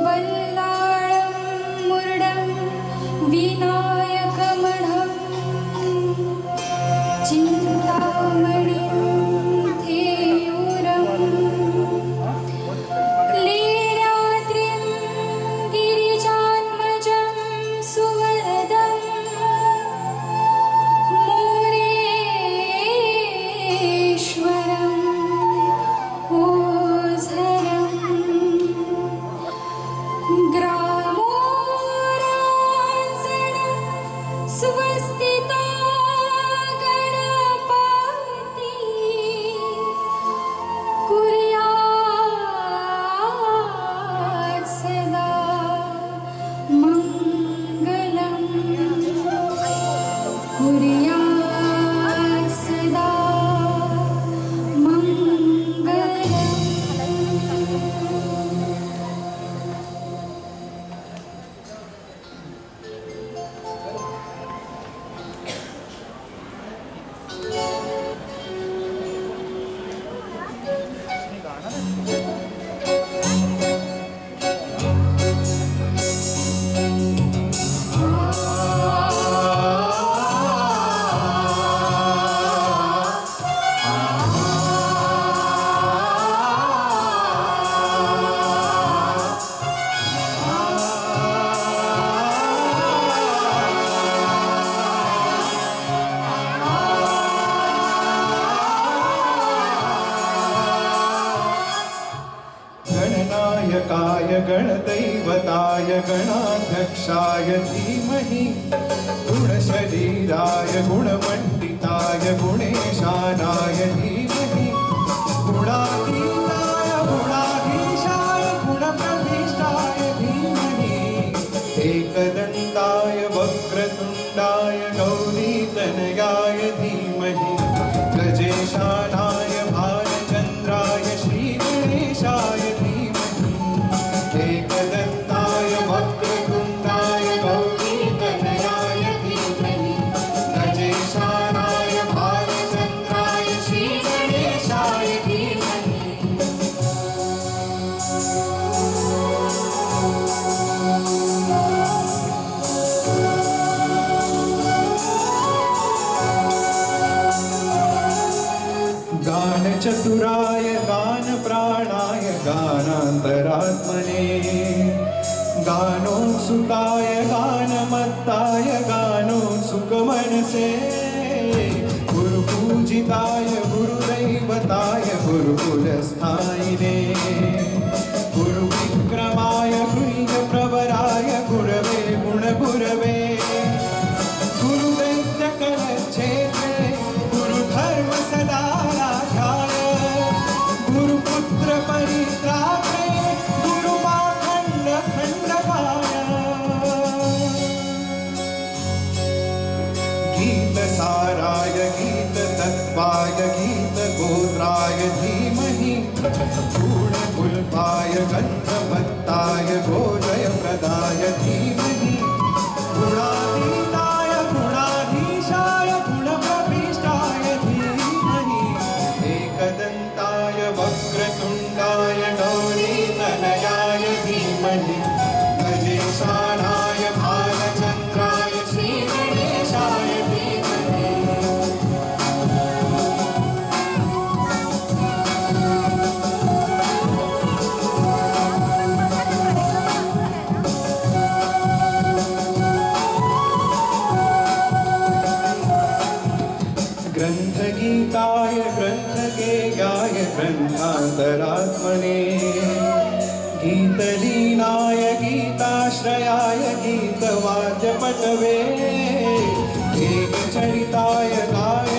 बल्लाळं मुरडं विनायकमढं चिन्तामणिं थेयूरं लीलाद्रिं गिरिजात्मजं सुवरदं मोरेश्वरम् ओझरं ग्रामोराजन स्वस्तितो गणपती कुर्यात् सदा मङ्गलं कुर्यात् सदा मङ्गलम् गणनायकाय गणदैवताय गणाध्यक्षाय धीमहि गुणशरीराय गुणमण्डिताय गुणेशानाय धीमहि गुणातीताय गुणाधीशाय गुणप्रविष्टाय धीमहि एकदन्ताय वक्रतुण्डाय गौरीतनयाय धीमहि गजेशानाय भालचन्द्राय श्रीगणेशाय एकदन्ताय वक्रतुण्डाय गौरीतनयाय धीमहि गजेशानाय भालचन्द्राय श्रीगणेशाय धीमहि गानचतुराय गानप्राणाय गानान्तरात्मने गानोत्सुकाय गानमत्ताय गानोत्सुकमनसे गुरुपूजिताय गुरुदैवताय गुरुकुलस्थायिने गुरुविक्रमाय गुणप्रवराय गुरवे गुणगुरवे गुरुदैत्यकलक्षेत्रे गुरुधर्मसदाराध्याय गुरुपुत्र परित्रात्रे गुरुमाखण्डखण्डकाय गीतसाराय गीततत्त्वाय गीतगोत्राय धीमहि गुणकुल्पाय गन्धवत्ताय गोजयप्रदाय धीमहि गुणातीताय गुणाधीशाय गुणप्रविष्टाय धीमहि एकदन्ताय वक्रतुण्डाय गौरीतनयाय धीमहि गजेशानाय भालचन्द्राय श्रीगणेशाय धीमहि ग्रन्थगीताय ग्रन्थगेयाय ग्रन्थान्तरात्मने गीतलीनाय गीताश्रयाय गीतवाद्यपटवे एकचरिताय गाय